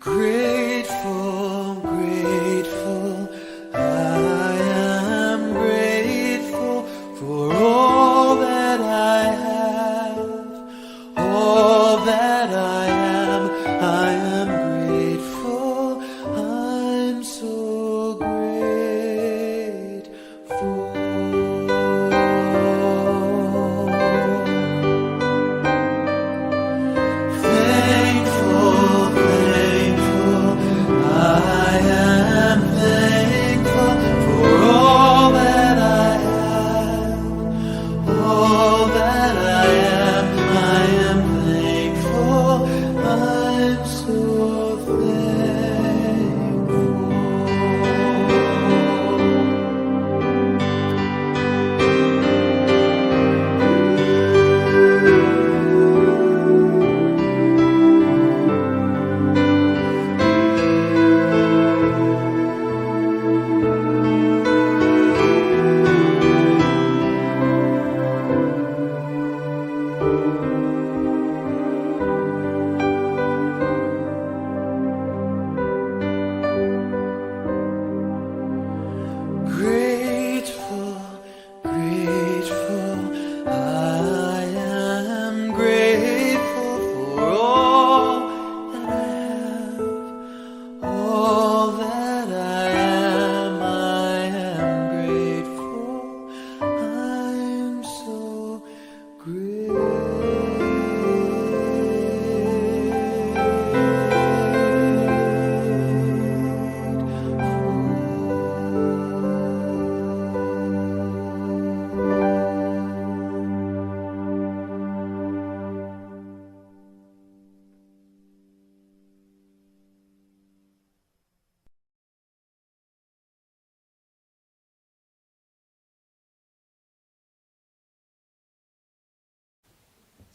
Grateful, grateful, I am grateful for all that I have, all that I am. I am grateful, I'm so grateful. Thankful, thankful, I am thankful for all that I have, all that I am. I am thankful, I'm so thankful. Grateful, grateful, I am grateful for all that I have, all that I am. I am grateful, I'm so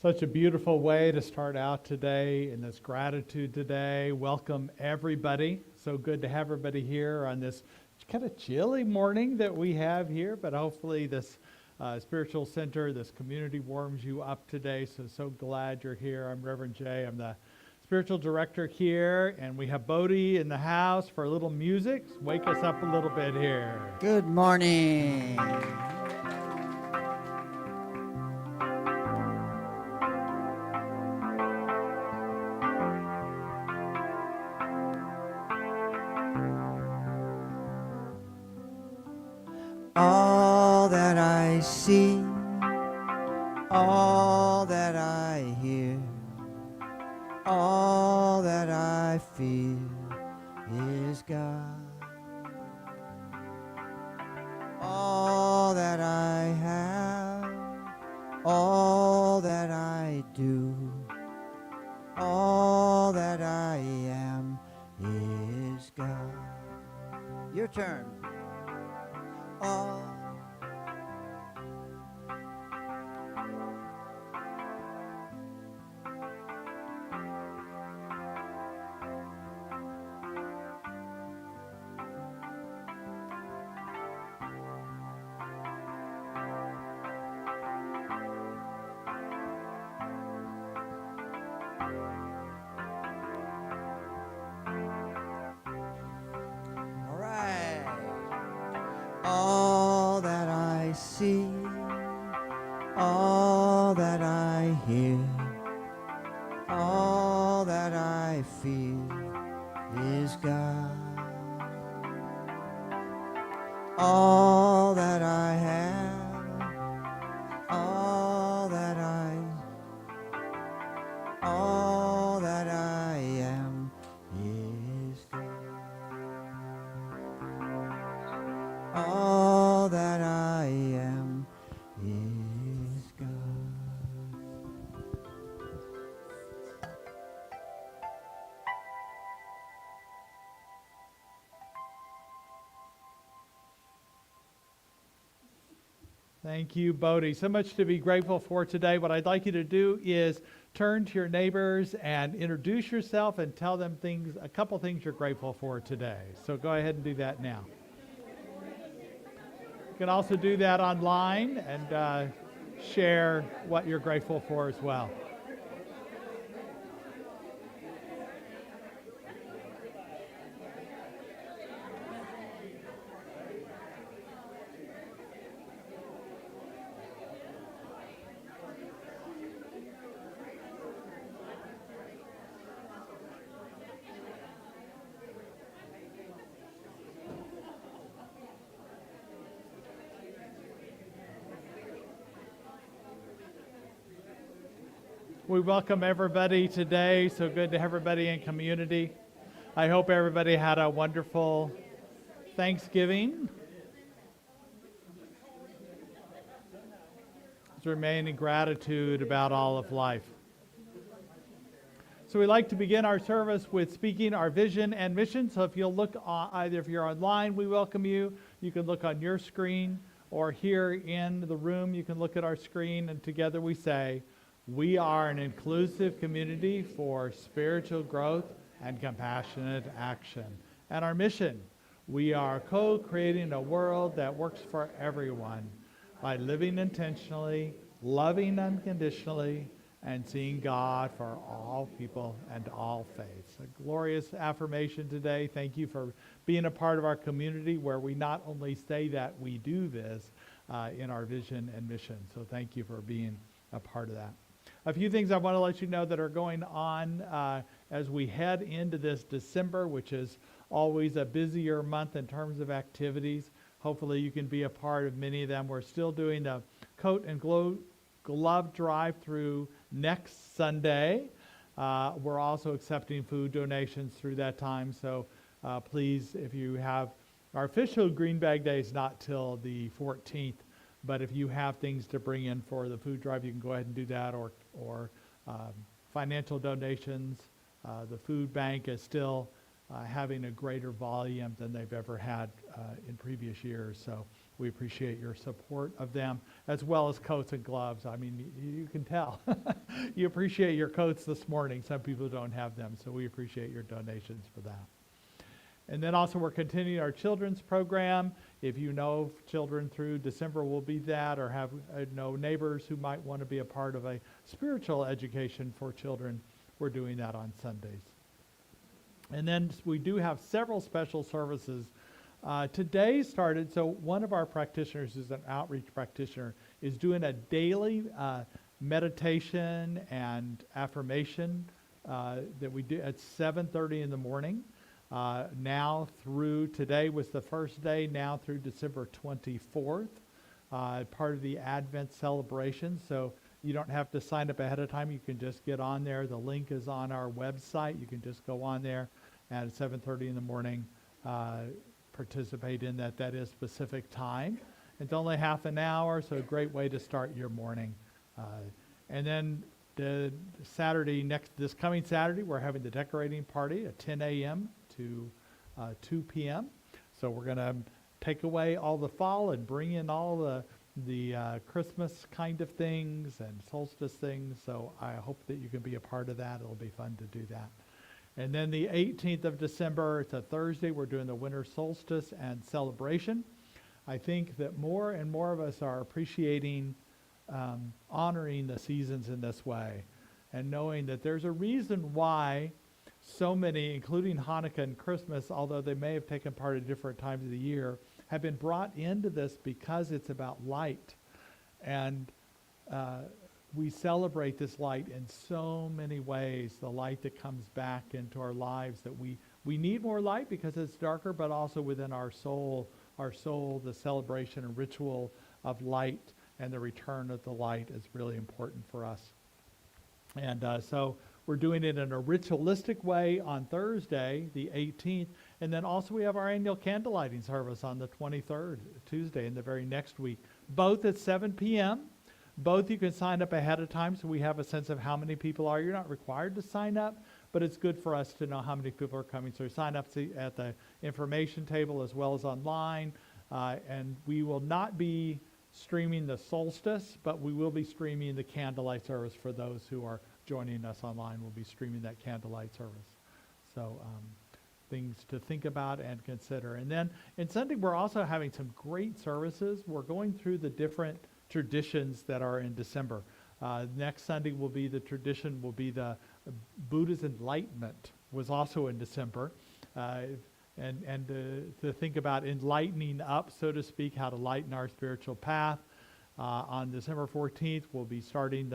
Such a beautiful way to start out today in this gratitude today. Welcome everybody. So good to have everybody here on this kind of chilly morning that we have here, but hopefully this spiritual center, this community warms you up today. So glad you're here. I'm Reverend Jay. I'm the spiritual director here, and we have Bodhi in the house for a little music. Wake us up a little bit here. Good morning. All that I see, all that I hear, all that I feel is God. All that I have, all that I do, all that I am is God. Your turn. All right. All that I see, all that I hear, all that I feel is God. All that I have, all that I am is God. All that I am is God. Thank you, Bodhi. So much to be grateful for today. What I'd like you to do is turn to your neighbors and introduce yourself and tell them a couple things you're grateful for today. So go ahead and do that now. You can also do that online and share what you're grateful for as well. We welcome everybody today. So good to have everybody in community. I hope everybody had a wonderful Thanksgiving. Let's remain in gratitude about all of life. So we like to begin our service with speaking our vision and mission. So if you'll look, either if you're online, we welcome you. You can look on your screen, or here in the room, you can look at our screen, and together we say, we are an inclusive community for spiritual growth and compassionate action. And our mission, we are co-creating a world that works for everyone by living intentionally, loving unconditionally, and seeing God for all people and all faiths. A glorious affirmation today. Thank you for being a part of our community where we not only say that we do this in our vision and mission. So thank you for being a part of that. A few things I want to let you know that are going on as we head into this December, which is always a busier month in terms of activities. Hopefully you can be a part of many of them. We're still doing the Coat and Glove drive-through next Sunday. We're also accepting food donations through that time. So please, if you have, our official Green Bag Day is not till the 14th. But if you have things to bring in for the food drive, you can go ahead and do that, or financial donations. The food bank is still having a greater volume than they've ever had in previous years. So we appreciate your support of them, as well as coats and gloves. I mean, you can tell. You appreciate your coats this morning. Some people don't have them, so we appreciate your donations for that. And then also we're continuing our children's program. If you know children through December will be that, or have know neighbors who might want to be a part of a spiritual education for children, we're doing that on Sundays. And then we do have several special services. Today started, so one of our practitioners, who's an outreach practitioner, is doing a daily meditation and affirmation that we do at 7:30 in the morning. Now through, today was the first day, now through December 24th, part of the Advent celebration. So you don't have to sign up ahead of time. You can just get on there. The link is on our website. You can just go on there and at 7:30 in the morning, participate in that. That is specific time. It's only half an hour, so a great way to start your morning. And then the this coming Saturday, we're having the decorating party at 10 a.m. to 2 p.m. So we're going to take away all the fall and bring in all the Christmas kind of things and solstice things. So I hope that you can be a part of that. It'll be fun to do that. And then the 18th of December, it's a Thursday, we're doing the winter solstice and celebration. I think that more and more of us are appreciating honoring the seasons in this way, and knowing that there's a reason why so many, including Hanukkah and Christmas, although they may have taken part at different times of the year, have been brought into this because it's about light. And we celebrate this light in so many ways, the light that comes back into our lives, that we need more light because it's darker, but also within our soul, the celebration and ritual of light and the return of the light is really important for us. And so we're doing it in a ritualistic way on Thursday, the 18th. And then also we have our annual candlelighting service on the 23rd, Tuesday, in the very next week, both at 7 p.m. Both you can sign up ahead of time so we have a sense of how many people are. You're not required to sign up, but it's good for us to know how many people are coming. So sign up at the information table as well as online. And we will not be streaming the solstice, but we will be streaming the candlelight service for those who are joining us online. We'll be streaming that candlelight service. So things to think about and consider. And then in Sunday, we're also having some great services. We're going through the different traditions that are in December. Next Sunday will be the Buddha's Enlightenment was also in December. And to think about enlightening up, so to speak, how to lighten our spiritual path. On December 14th, we'll be starting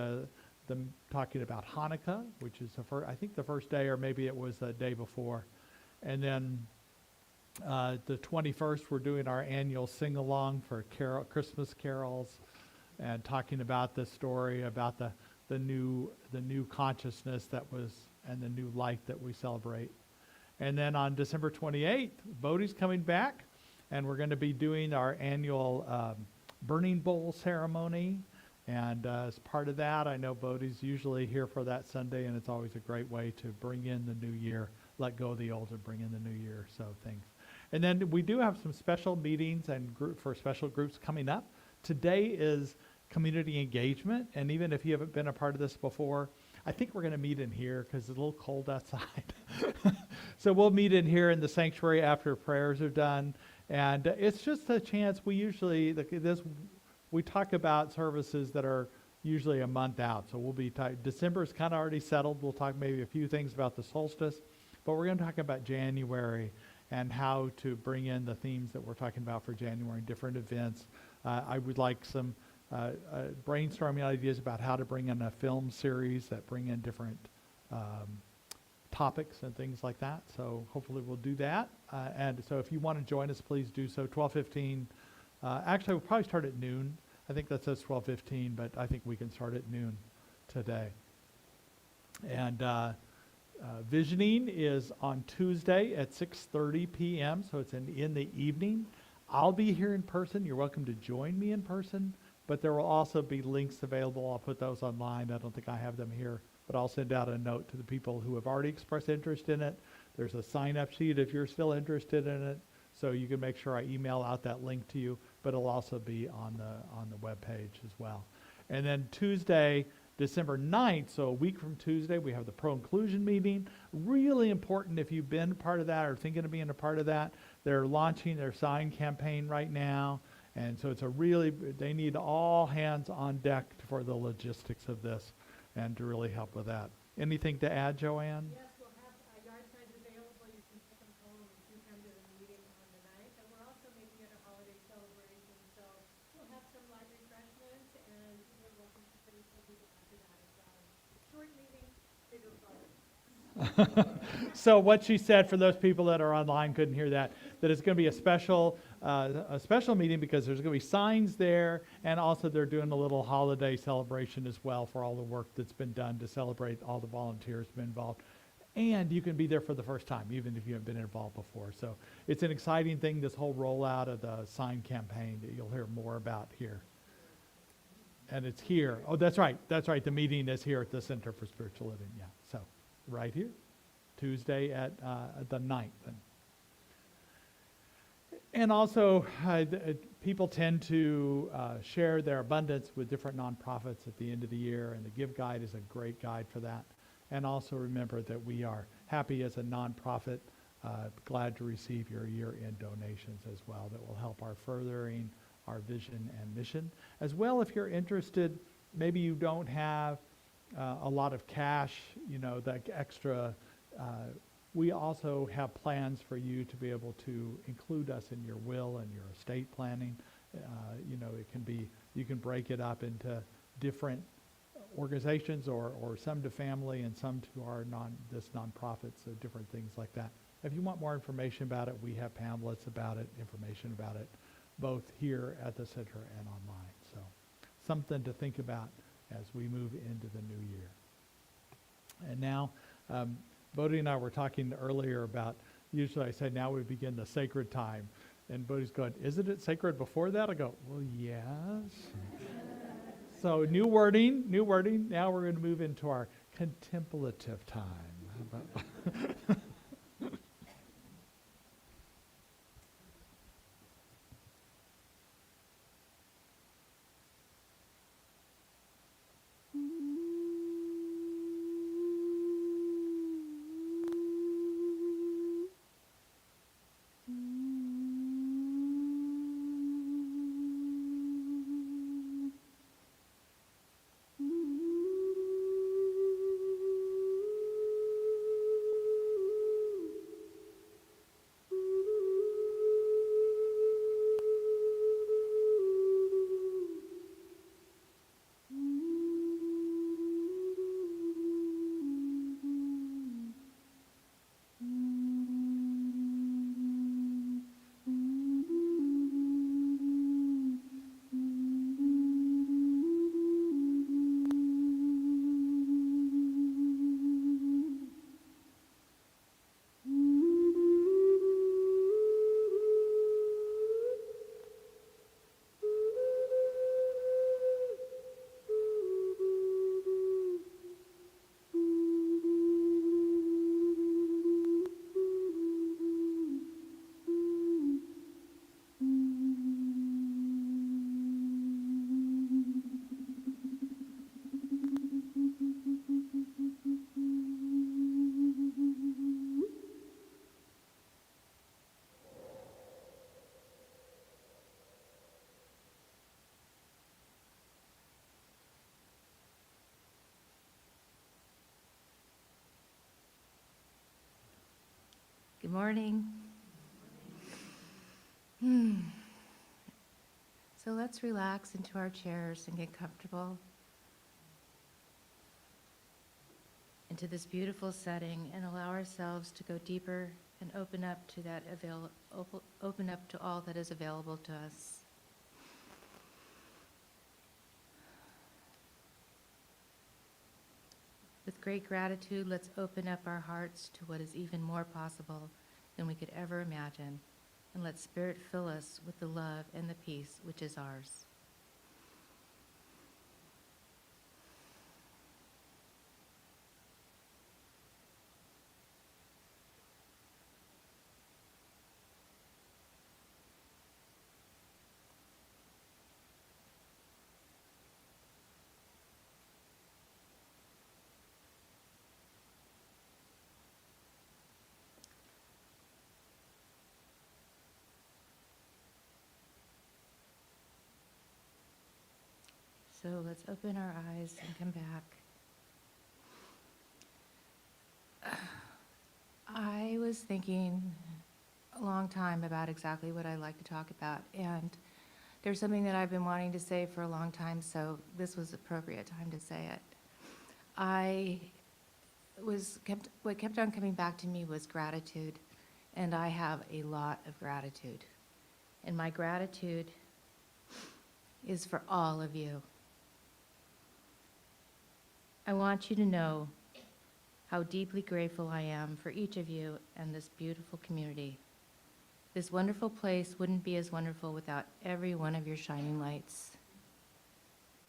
talking about Hanukkah, which is I think the first day, or maybe it was the day before. And then the 21st, we're doing our annual sing-along for Christmas carols, and talking about the story about the the new consciousness that was, and the new light that we celebrate. And then on December 28th, Bodhi's coming back, and we're going to be doing our annual burning bowl ceremony. And as part of that, I know Bodhi's usually here for that Sunday, and it's always a great way to bring in the new year, let go of the old and bring in the new year, so things. And then we do have some special meetings and for special groups coming up. Today is community engagement, and even if you haven't been a part of this before, I think we're going to meet in here because it's a little cold outside. So we'll meet in here in the sanctuary after prayers are done, and it's just a chance. We talk about services that are usually a month out, so we'll be December is kind of already settled. We'll talk maybe a few things about the solstice, but we're going to talk about January and how to bring in the themes that we're talking about for January, different events. I would like some brainstorming ideas about how to bring in a film series that bring in different topics and things like that. So hopefully we'll do that. And so if you want to join us, please do so. 12:15. Actually, we'll probably start at noon. I think that says 12:15, but I think we can start at noon today. And visioning is on Tuesday at 6:30 p.m., so it's in the evening. I'll be here in person. You're welcome to join me in person, but there will also be links available. I'll put those online. I don't think I have them here, but I'll send out a note to the people who have already expressed interest in it. There's a sign-up sheet if you're still interested in it, so you can make sure I email out that link to you, but it'll also be on the web page as well. And then Tuesday, December 9th, so a week from Tuesday, we have the pro-inclusion meeting. Really important if you've been part of that or thinking of being a part of that. They're launching their sign campaign right now, and so they need all hands on deck for the logistics of this and to really help with that. Anything to add, Joanne? Yes, we'll have yard signs available. You can take them home if you come to the meeting on the 9th. And we're also making it a holiday celebration. So we'll have some light refreshments, and you're welcome to bring some people after that as well. Short meeting, bigger fun. So what she said, for those people that are online couldn't hear that it's going to be a special meeting because there's going to be signs there, and also they're doing a little holiday celebration as well for all the work that's been done to celebrate all the volunteers who've been involved. And you can be there for the first time, even if you haven't been involved before. So it's an exciting thing, this whole rollout of the sign campaign that you'll hear more about here. And it's here. Oh, that's right. The meeting is here at the Center for Spiritual Living. Yeah, so right here. Tuesday at the 9th. And also, people tend to share their abundance with different nonprofits at the end of the year, and the Give Guide is a great guide for that. And also remember that we are happy as a nonprofit, glad to receive your year-end donations as well. That will help our furthering our vision and mission. As well, if you're interested, maybe you don't have a lot of cash, that extra. We also have plans for you to be able to include us in your will and your estate planning. It can be, you can break it up into different organizations or some to family and some to our nonprofit, so different things like that. If you want more information about it, we have pamphlets about it, information about it, both here at the center and online. So something to think about as we move into the new year. And now, Bodhi and I were talking earlier about, usually I say now we begin the sacred time. And Bodhi's going, isn't it sacred before that? I go, well, yes. So new wording. Now we're going to move into our contemplative time. Good morning. So let's relax into our chairs and get comfortable into this beautiful setting and allow ourselves to go deeper and open up to open up to all that is available to us. With great gratitude, let's open up our hearts to what is even more possible than we could ever imagine, and let Spirit fill us with the love and the peace which is ours. So let's open our eyes and come back. I was thinking a long time about exactly what I'd like to talk about, and there's something that I've been wanting to say for a long time, so this was the appropriate time to say it. What kept on coming back to me was gratitude, and I have a lot of gratitude. And my gratitude is for all of you. I want you to know how deeply grateful I am for each of you and this beautiful community. This wonderful place wouldn't be as wonderful without every one of your shining lights.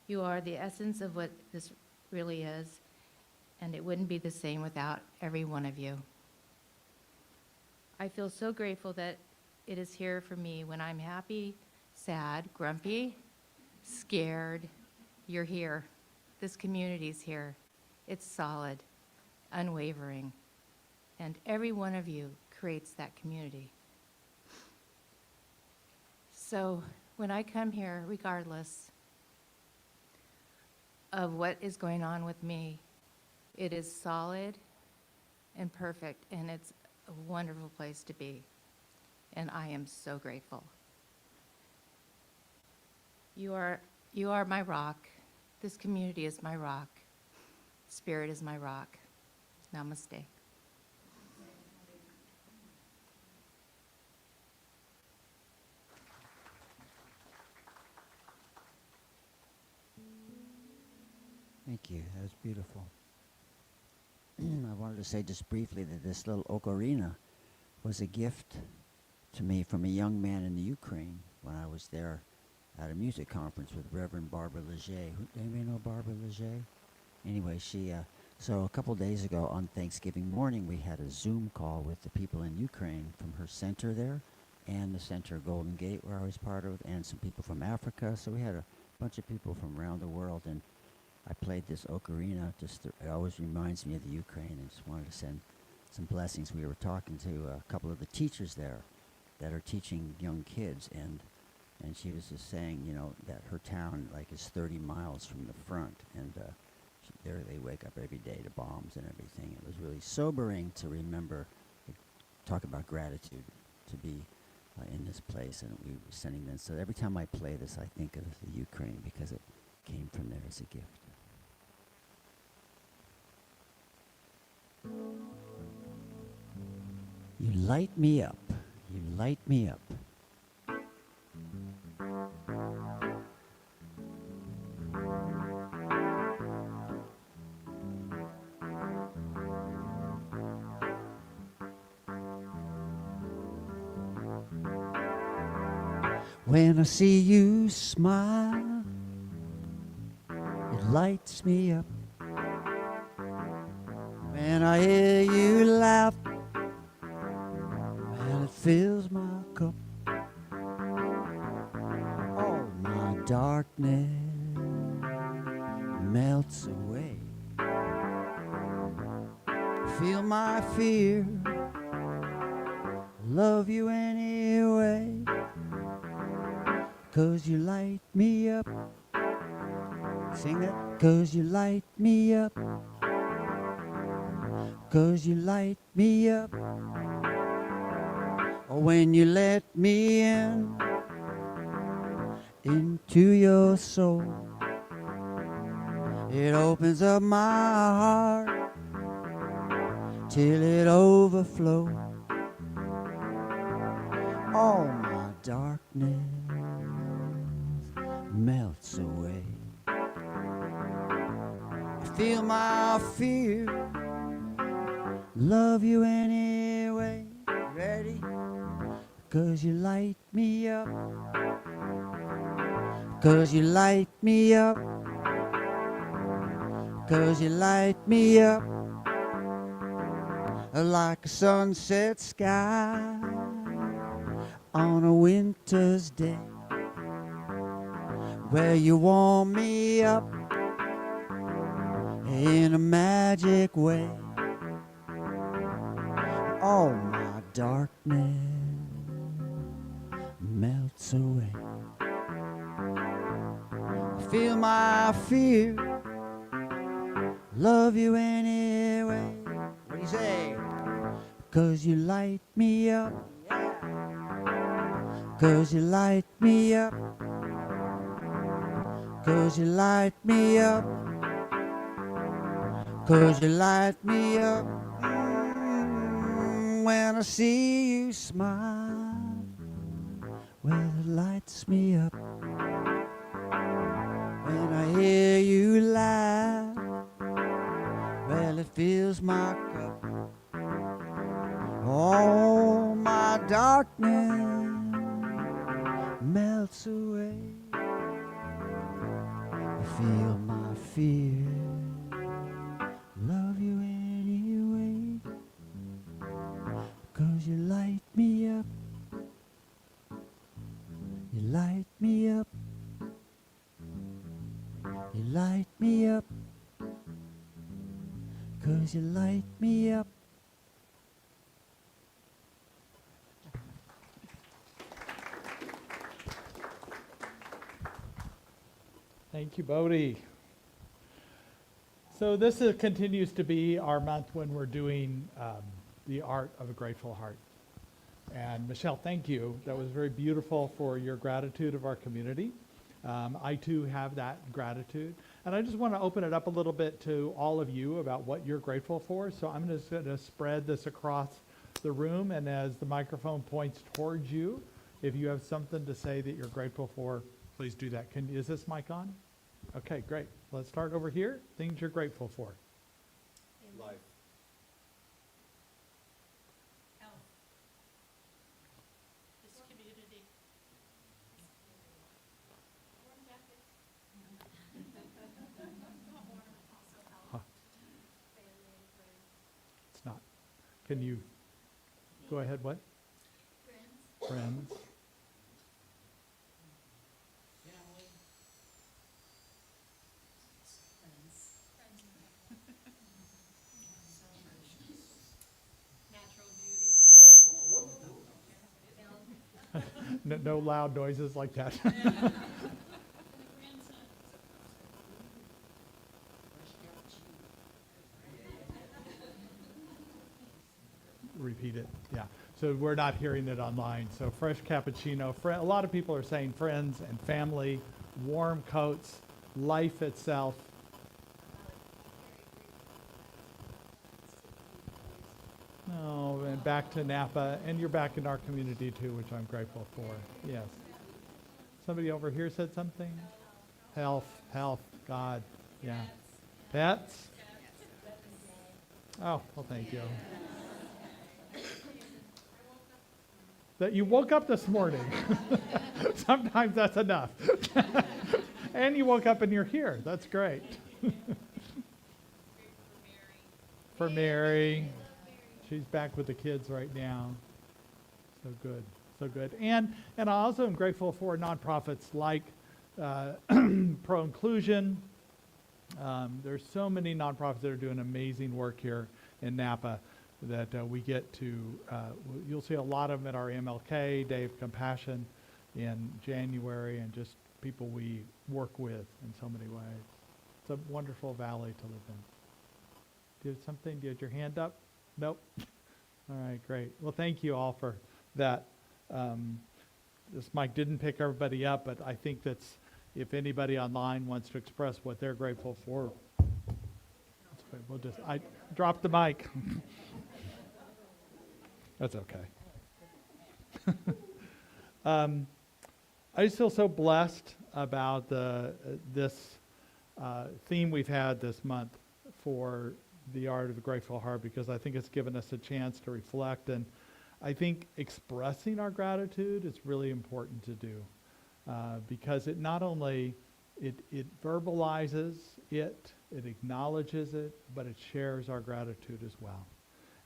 You are the essence of what this really is, and it wouldn't be the same without every one of you. I feel so grateful that it is here for me when I'm happy, sad, grumpy, scared. You're here. This community's here. It's solid, unwavering, and every one of you creates that community. So when I come here, regardless of what is going on with me, it is solid and perfect, and it's a wonderful place to be, and I am so grateful. You are my rock. This community is my rock. Spirit is my rock. Namaste. Thank you. That was beautiful. I wanted to say just briefly that this little ocarina was a gift to me from a young man in the Ukraine when I was there at a music conference with Reverend Barbara Leger. Anybody know Barbara Leger? Anyway, so a couple days ago on Thanksgiving morning, we had a Zoom call with the people in Ukraine from her center there and the center Golden Gate where I was part of, and some people from Africa. So we had a bunch of people from around the world, and I played this ocarina. It always reminds me of the Ukraine, and just wanted to send some blessings. We were talking to a couple of the teachers there that are teaching young kids, and she was just saying, that her town is 30 miles from the front, and there they wake up every day to bombs and everything. It was really sobering to remember, talk about gratitude, to be in this place, and we were sending them. So every time I play this, I think of the Ukraine because it came from there as a gift. You light me up. You light me up. When I see you smile, it lights me up. When I hear you laugh, well, it fills my cup. All my darkness melts away. Feel my fear, love you anyway. 'Cause you light me up. Sing that. 'Cause you light me up. 'Cause you light me up. when you let me into your soul. It opens up my heart till it overflows. All my darkness melts away. I feel my fear, love you anyway. Ready? 'Cause you light me up. 'Cause you light me up. 'Cause you light me up like a sunset sky on a winter's day, where you warm me up in a magic way. All my darkness melts away. I feel my fear, love you anyway. What do you say? 'Cause you light me up. 'Cause you light me up. 'Cause you light me up. 'Cause you light me up. When I see you smile, well, it lights me up. When I hear you laugh, well, it fills my cup. All my darkness melts away. I feel my fear, love you anyway. 'Cause you light me up. You light me up. You light me up. 'Cause you light me up. Thank you, Bodhi. So this continues to be our month when we're doing the art of a grateful heart. And Michelle, thank you. That was very beautiful for your gratitude of our community. I too have that gratitude. And I just want to open it up a little bit to all of you about what you're grateful for. So I'm just going to spread this across the room. And as the microphone points towards you, if you have something to say that you're grateful for, please do that. Is this mic on? Okay, great. Let's start over here. Things you're grateful for. Life. Health. This community. Warm jacket. Also health. Huh. Family and friends. It's not. Can you go ahead? What? Friends. Friends. No loud noises like that. Repeat it. Yeah. So we're not hearing it online. So fresh cappuccino. A lot of people are saying friends and family, warm coats, life itself. Oh, and back to Napa, and you're back in our community too, which I'm grateful for. Yes. Somebody over here said something? Health, God. Yeah. Pets? Oh, well, thank you. That you woke up this morning. Sometimes that's enough. And you woke up and you're here. That's great. For Mary. She's back with the kids right now. So good, so good. And I also am grateful for nonprofits like Pro Inclusion. There's so many nonprofits that are doing amazing work here in Napa that we get to, you'll see a lot of them at our MLK Day of Compassion in January, and just people we work with in so many ways. It's a wonderful valley to live in. Do you have something? Do you have your hand up? Nope. All right, great. Well, thank you all for that this mic didn't pick everybody up, but I think that's, if anybody online wants to express what they're grateful for, that's okay. I dropped the mic. That's okay. I just feel so blessed about this theme we've had this month for the Art of the Grateful Heart, because I think it's given us a chance to reflect, and I think expressing our gratitude is really important to do, because it not only it verbalizes it acknowledges it, but it shares our gratitude as well.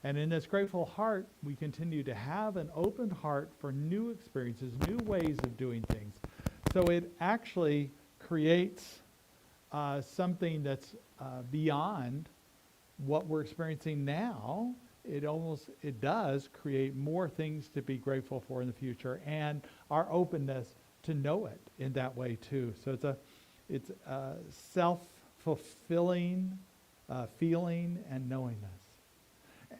And in this grateful heart, we continue to have an open heart for new experiences, new ways of doing things. So it actually creates something that's beyond what we're experiencing now. It does create more things to be grateful for in the future, and our openness to know it in that way too. So it's a self-fulfilling feeling and knowingness.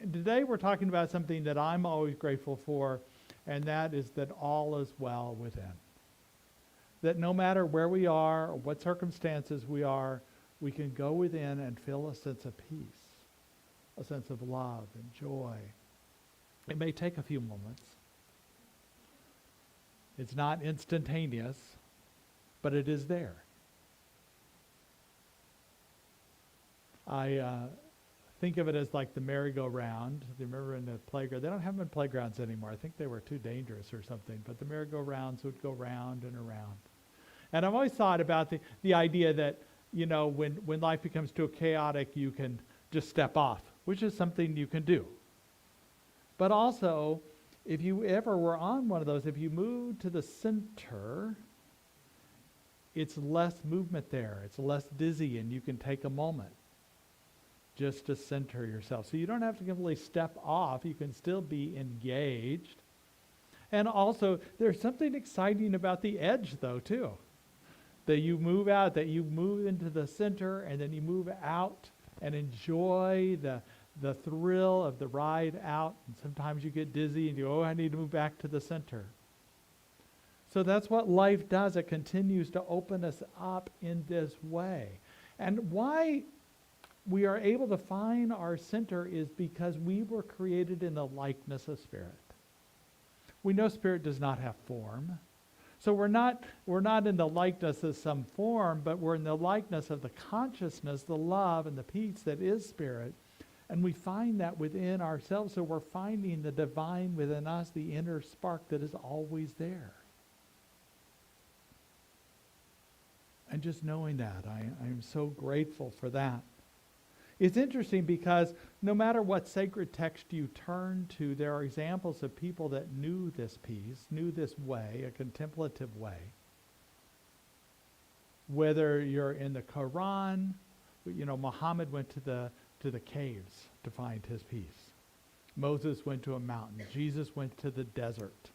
And today we're talking about something that I'm always grateful for, and that is that all is well within. That no matter where we are or what circumstances we are, we can go within and feel a sense of peace, a sense of love and joy. It may take a few moments. It's not instantaneous, but it is there. I think of it as like the merry-go-round. Do you remember in the playground? They don't have them in playgrounds anymore. I think they were too dangerous or something. But the merry-go-rounds would go round and around. And I've always thought about the idea that, you know, when life becomes too chaotic, you can just step off, which is something you can do. But also, if you ever were on one of those, if you move to the center, it's less movement there. It's less dizzy, and you can take a moment just to center yourself. So you don't have to completely step off. You can still be engaged. And also, there's something exciting about the edge, though, too. That you move out, that you move into the center, and then you move out and enjoy the thrill of the ride out. And sometimes you get dizzy and you go, I need to move back to the center. So that's what life does. It continues to open us up in this way. And why we are able to find our center is because we were created in the likeness of Spirit. We know Spirit does not have form. So we're not in the likeness of some form, but we're in the likeness of the consciousness, the love, and the peace that is Spirit. And we find that within ourselves. So we're finding the divine within us, the inner spark that is always there. And just knowing that, I am so grateful for that. It's interesting because no matter what sacred text you turn to, there are examples of people that knew this peace, knew this way, a contemplative way. Whether you're in the Quran, you know, Muhammad went to the caves to find his peace. Moses went to a mountain. Jesus went to the desert.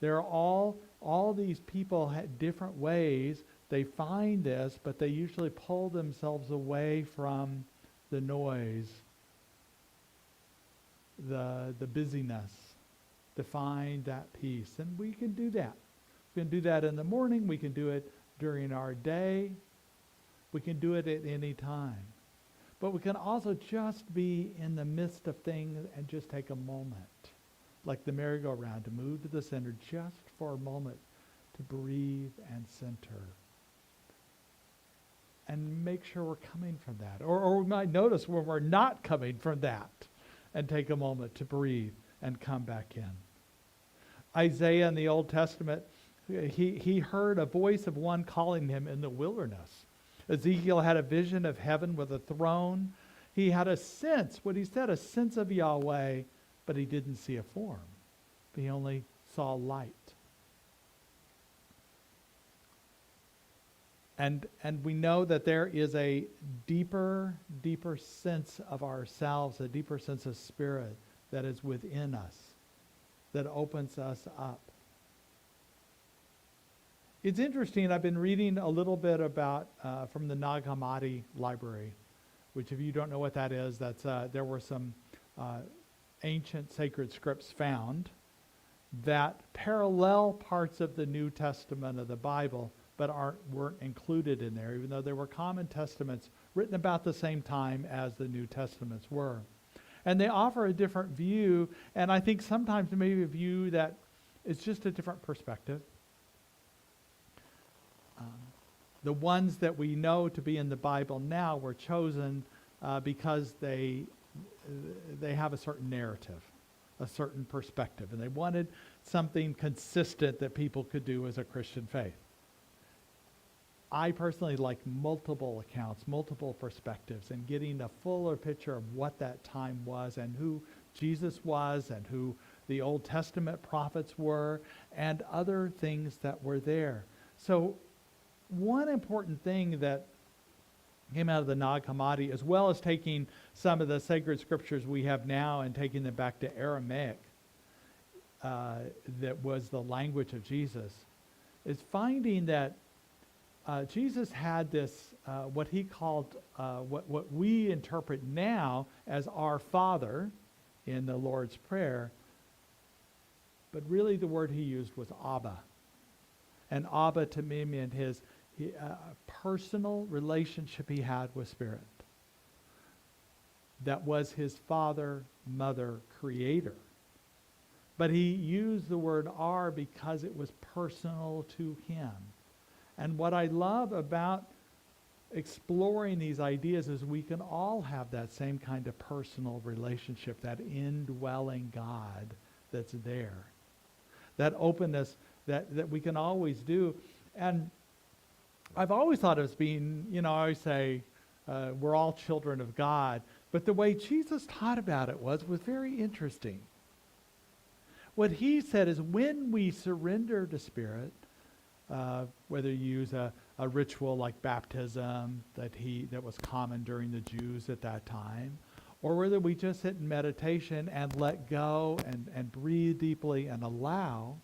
There are all these people had different ways they find this, but they usually pull themselves away from the noise, the busyness, to find that peace. And we can do that. We can do that in the morning. We can do it during our day. We can do it at any time. But we can also just be in the midst of things and just take a moment, like the merry-go-round, to move to the center just for a moment, to breathe and center. And make sure we're coming from that. Or we might notice when we're not coming from that and take a moment to breathe and come back in. Isaiah in the Old Testament, he heard a voice of one calling him in the wilderness. Ezekiel had a vision of heaven with a throne. He had a sense, what he said, a sense of Yahweh, but he didn't see a form. He only saw light. And we know that there is a deeper sense of ourselves, a deeper sense of Spirit that is within us, that opens us up. It's interesting, I've been reading a little bit about, from the Nag Hammadi library, which if you don't know what that is, that's there were some ancient sacred scripts found that parallel parts of the New Testament of the Bible, but weren't included in there, even though they were common testaments written about the same time as the New Testaments were. And they offer a different view, and I think sometimes maybe a view that is just a different perspective. The ones that we know to be in the Bible now were chosen because they have a certain narrative, a certain perspective, and they wanted something consistent that people could do as a Christian faith. I personally like multiple accounts, multiple perspectives, and getting a fuller picture of what that time was and who Jesus was and who the Old Testament prophets were and other things that were there. So one important thing that came out of the Nag Hammadi, as well as taking some of the sacred scriptures we have now and taking them back to Aramaic, that was the language of Jesus, is finding that Jesus had this, what he called, what we interpret now as our Father in the Lord's Prayer, but really the word he used was Abba. And Abba to me meant his personal relationship he had with Spirit. That was his father, mother, creator. But he used the word our because it was personal to him. And what I love about exploring these ideas is we can all have that same kind of personal relationship, that indwelling God that's there. That openness that we can always do. And I've always thought of as being, I always say, we're all children of God. But the way Jesus taught about it was very interesting. What he said is when we surrender to Spirit, whether you use a ritual like baptism that was common during the Jews at that time, or whether we just sit in meditation and let go and breathe deeply and allow,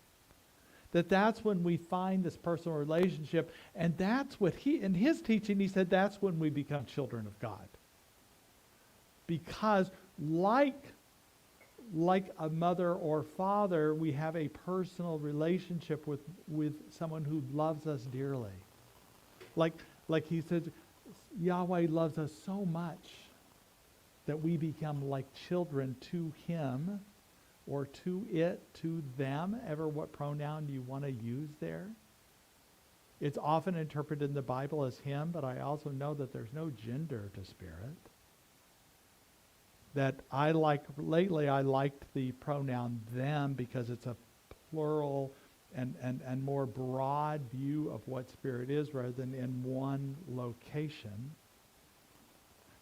that's when we find this personal relationship. And that's what in his teaching, he said that's when we become children of God. Because like a mother or father, we have a personal relationship with someone who loves us dearly. Like he says, Yahweh loves us so much that we become like children to him, or to it, to them, ever what pronoun do you want to use there? It's often interpreted in the Bible as him, but I also know that there's no gender to Spirit. That lately I liked the pronoun them because it's a plural and more broad view of what Spirit is rather than in one location.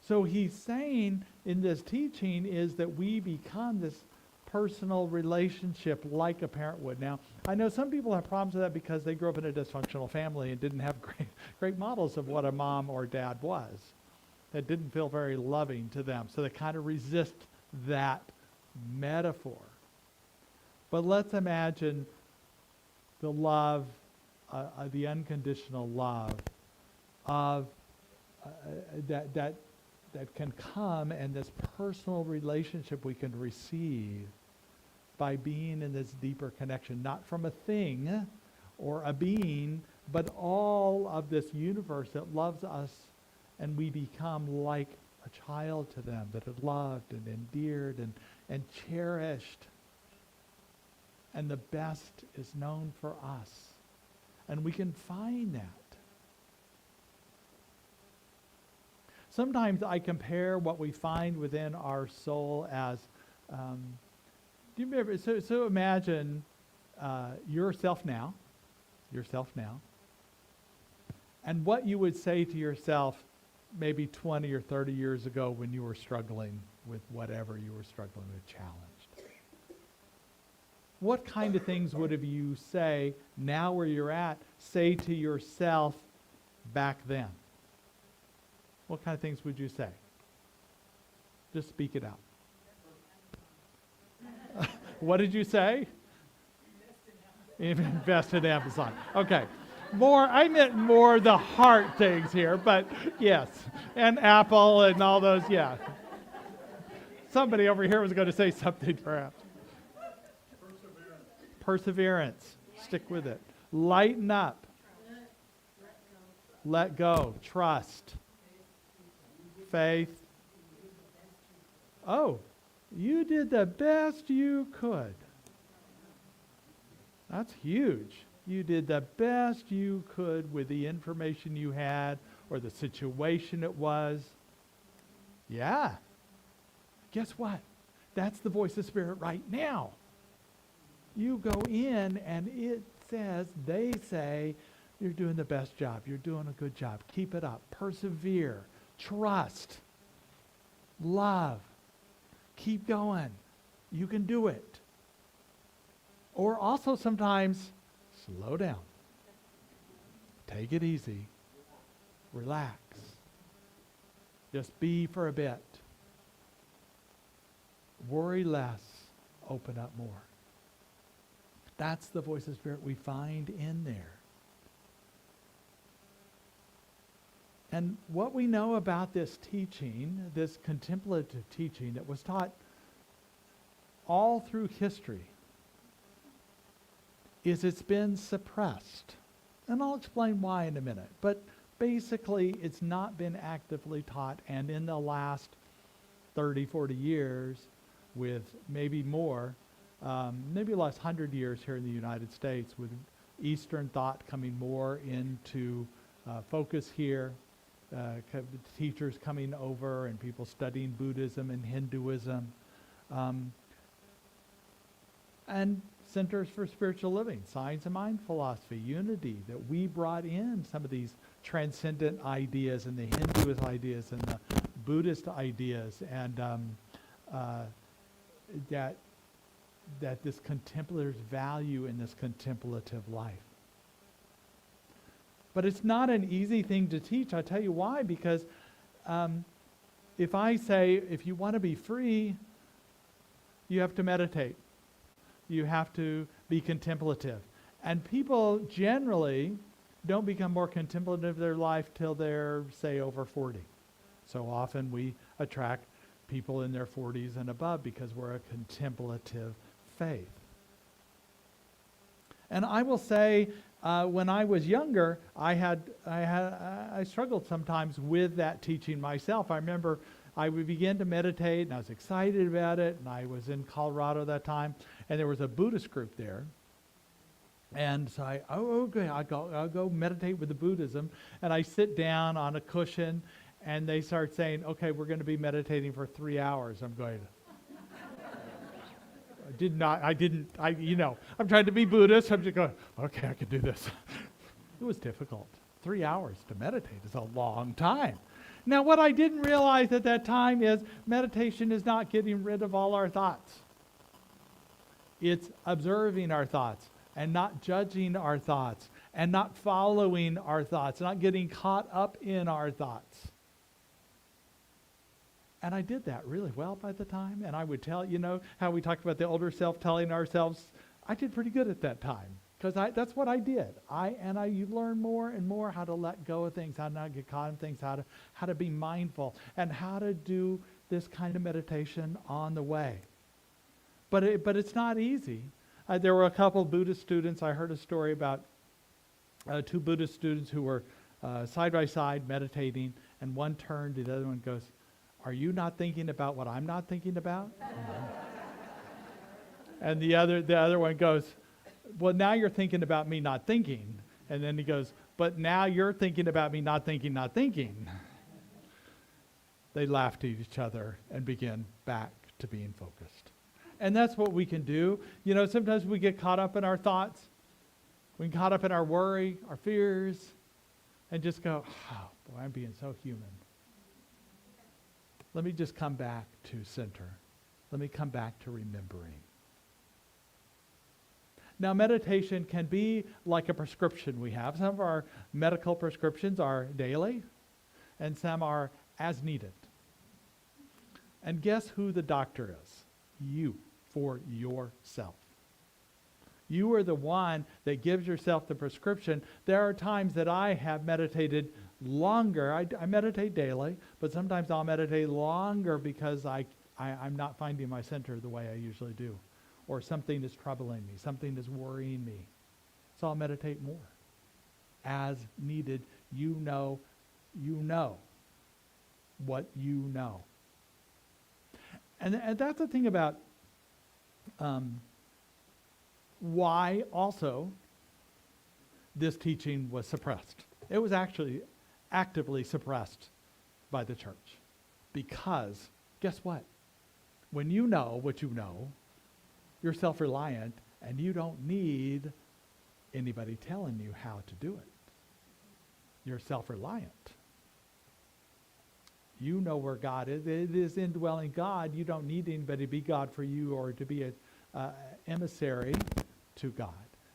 So he's saying in this teaching is that we become this personal relationship like a parent would. Now, I know some people have problems with that because they grew up in a dysfunctional family and didn't have great models of what a mom or dad was. That didn't feel very loving to them. So they kind of resist that metaphor. But let's imagine the love, the unconditional love of that can come, and this personal relationship we can receive by being in this deeper connection, not from a thing or a being, but all of this universe that loves us, and we become like a child to them that are loved and endeared and cherished. And the best is known for us. And we can find that. Sometimes I compare what we find within our soul as, do you remember, so imagine yourself now, and what you would say to yourself maybe 20 or 30 years ago when you were struggling with whatever you were struggling with, challenged. What kind of things would have you say now where you're at, say to yourself back then? What kind of things would you say? Just speak it out. What did you say? Invest in Amazon. Okay. I meant more the heart things here, but yes. And Apple and all those, yeah. Somebody over here was going to say something perhaps. Perseverance. Stick with it. Lighten up. Let go. Trust. Faith. Oh, you did the best you could. That's huge. You did the best you could with the information you had or the situation it was. Yeah. Guess what? That's the voice of Spirit right now. You go in and it says, they say, you're doing the best job. You're doing a good job. Keep it up. Persevere. Trust. Love. Keep going. You can do it. Or also sometimes, slow down. Take it easy. Relax. Just be for a bit. Worry less. Open up more. That's the voice of Spirit we find in there. And what we know about this teaching, this contemplative teaching that was taught all through history, is it's been suppressed. And I'll explain why in a minute. But basically, it's not been actively taught. And in the last 30, 40 years, with maybe more, maybe the last 100 years here in the United States, with Eastern thought coming more into focus here, teachers coming over and people studying Buddhism and Hinduism, and centers for spiritual living, science and mind philosophy, unity, that we brought in some of these transcendent ideas and the Hinduist ideas and the Buddhist ideas, and that this contemplative's value in this contemplative life. But it's not an easy thing to teach. I'll tell you why. Because if I say, if you want to be free, you have to meditate. You have to be contemplative. And people generally don't become more contemplative in their life till they're, say, over 40. So often we attract people in their 40s and above because we're a contemplative faith. And I will say, when I was younger, I struggled sometimes with that teaching myself. I remember I would begin to meditate, and I was excited about it, and I was in Colorado at that time, and there was a Buddhist group there. And so I'll go meditate with the Buddhism, and I sit down on a cushion, and they start saying, okay, we're going to be meditating for 3 hours. I'm going, I'm trying to be Buddhist. I'm just going, okay, I can do this. It was difficult. 3 hours to meditate is a long time. Now, what I didn't realize at that time is meditation is not getting rid of all our thoughts. It's observing our thoughts and not judging our thoughts and not following our thoughts, not getting caught up in our thoughts. And I did that really well by the time. And I would tell, how we talked about the older self telling ourselves, I did pretty good at that time. Because that's what I did. You learn more and more how to let go of things, how not get caught in things, how to be mindful, and how to do this kind of meditation on the way. But it's not easy. There were a couple of Buddhist students. I heard a story about two Buddhist students who were side by side meditating, and one turned to the other one and goes, "Are you not thinking about what I'm not thinking about?" And the other one goes, "Well, now you're thinking about me not thinking." And then he goes, "But now you're thinking about me not thinking, not thinking." They laughed at each other and began back to being focused. And that's what we can do. Sometimes we get caught up in our thoughts. We get caught up in our worry, our fears, and just go, "Oh, boy, I'm being so human. Let me just come back to center. Let me come back to remembering." Now, meditation can be like a prescription we have. Some of our medical prescriptions are daily, and some are as needed. And guess who the doctor is? You, for yourself. You are the one that gives yourself the prescription. There are times that I have meditated longer. I meditate daily, but sometimes I'll meditate longer because I'm not finding my center the way I usually do. or something is troubling me, something is worrying me. So I'll meditate more. As needed, you know what you know. And that's the thing about why also this teaching was suppressed. It was actually actively suppressed by the church. Because, guess what? When you know what you know, you're self-reliant and you don't need anybody telling you how to do it. You're self-reliant. You know where God is. It is indwelling God. You don't need anybody to be God for you or to be an emissary to God.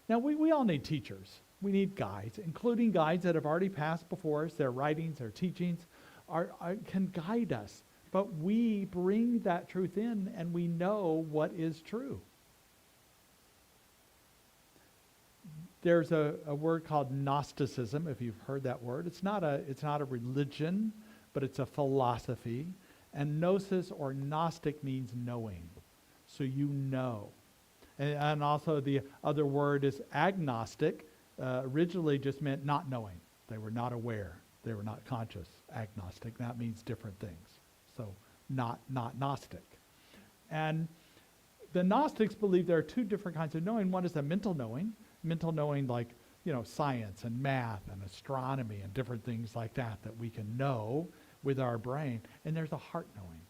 Now, we all need teachers. We need guides, including guides that have already passed before us. Their writings, their teachings can guide us. But we bring that truth in and we know what is true. There's a word called Gnosticism, if you've heard that word. It's not a religion, but it's a philosophy. And gnosis or Gnostic means knowing. So you know. And also the other word is agnostic. Originally just meant not knowing. They were not aware. They were not conscious. Agnostic. That means different things. So not Gnostic. And the Gnostics believe there are two different kinds of knowing. One is a mental knowing like, science and math and astronomy and different things like that we can know with our brain. And there's a heart knowing.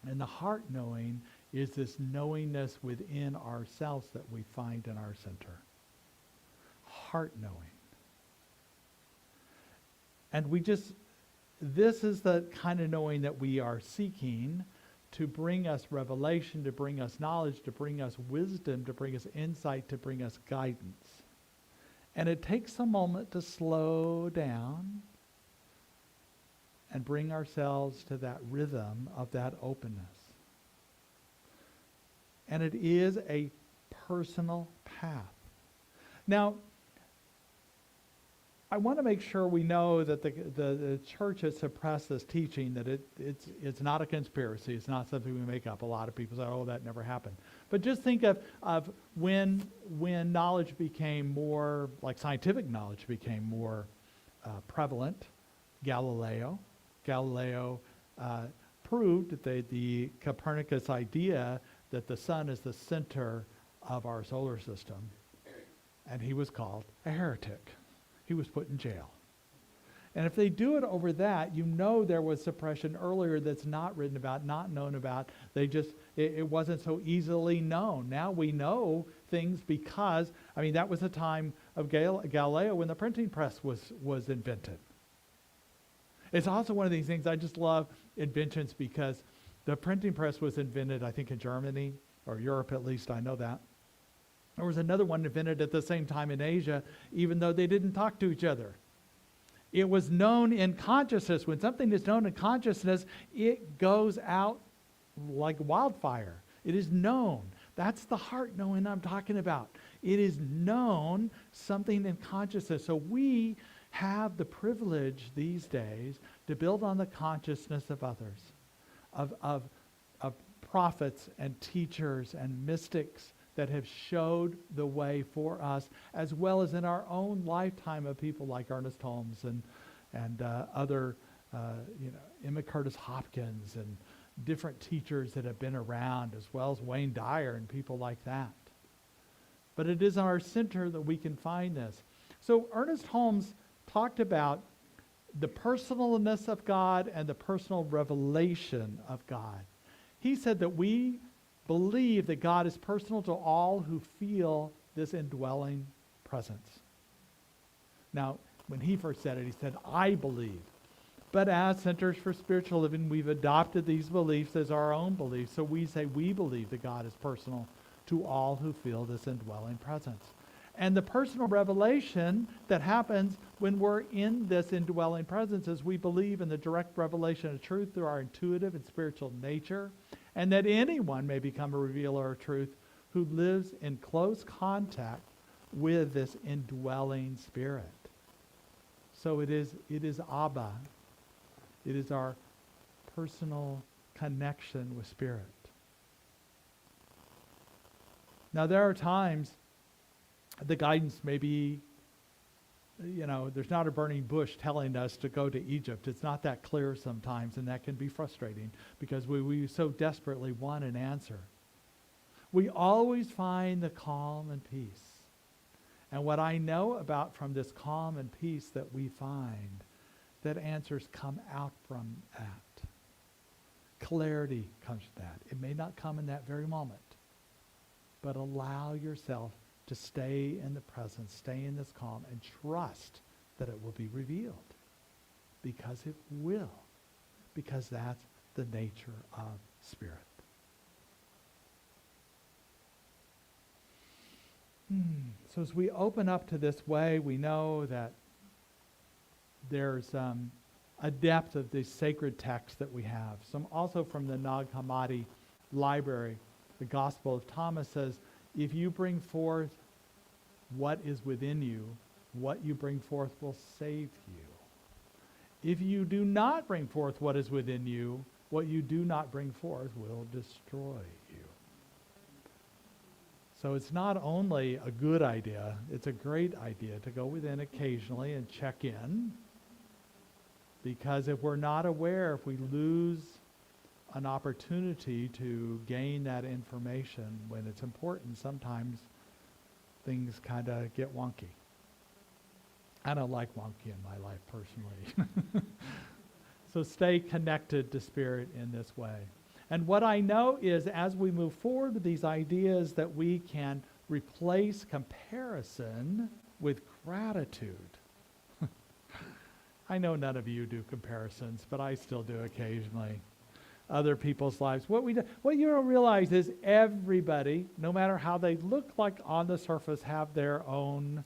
And the heart knowing is this knowingness within ourselves that we find in our center. Heart knowing. And this is the kind of knowing that we are seeking to bring us revelation, to bring us knowledge, to bring us wisdom, to bring us insight, to bring us guidance. And it takes a moment to slow down and bring ourselves to that rhythm of that openness. And it is a personal path. Now, I want to make sure we know that the church has suppressed this teaching, that it's not a conspiracy. It's not something we make up. A lot of people say, oh, that never happened. But just think of when knowledge became more, like scientific knowledge became more prevalent. Galileo proved that the Copernicus idea that the sun is the center of our solar system. And he was called a heretic. He was put in jail. And if they do it over that, there was suppression earlier that's not written about, not known about. It wasn't so easily known. Now we know things because, that was the time of Galileo when the printing press was invented. It's also one of these things, I just love inventions because the printing press was invented, I think, in Germany, or Europe at least, I know that. There was another one invented at the same time in Asia, even though they didn't talk to each other. It was known in consciousness. When something is known in consciousness, it goes out like wildfire. It is known. That's the heart knowing I'm talking about. It is known, something in consciousness. So we have the privilege these days to build on the consciousness of others, of prophets and teachers and mystics that have showed the way for us, as well as in our own lifetime of people like Ernest Holmes and other, Emma Curtis Hopkins and different teachers that have been around, as well as Wayne Dyer and people like that. But it is in our center that we can find this. So Ernest Holmes talked about the personalness of God and the personal revelation of God. He said that we believe that God is personal to all who feel this indwelling presence. Now, when he first said it, he said, I believe. But as Centers for Spiritual Living, we've adopted these beliefs as our own beliefs. So we say we believe that God is personal to all who feel this indwelling presence. And the personal revelation that happens when we're in this indwelling presence is we believe in the direct revelation of truth through our intuitive and spiritual nature, and that anyone may become a revealer of truth who lives in close contact with this indwelling spirit. So it is Abba. It is our personal connection with spirit. Now, there are times the guidance may be, there's not a burning bush telling us to go to Egypt. It's not that clear sometimes, and that can be frustrating because we so desperately want an answer. We always find the calm and peace. And what I know about from this calm and peace that we find, that answers come out from that. Clarity comes from that. It may not come in that very moment, but allow yourself to stay in the present, stay in this calm, and trust that it will be revealed. Because it will. Because that's the nature of spirit. So as we open up to this way, we know that there's a depth of the sacred text that we have. Some also from the Nag Hammadi library, the Gospel of Thomas says, if you bring forth what is within you, what you bring forth will save you. If you do not bring forth what is within you, what you do not bring forth will destroy you. So it's not only a good idea, it's a great idea to go within occasionally and check in. Because if we're not aware, if we lose an opportunity to gain that information when it's important, sometimes things kind of get wonky. I don't like wonky in my life personally. So stay connected to Spirit in this way. And what I know is as we move forward with these ideas that we can replace comparison with gratitude. I know none of you do comparisons, but I still do occasionally. Other people's lives. What you don't realize is everybody, no matter how they look like on the surface, have their own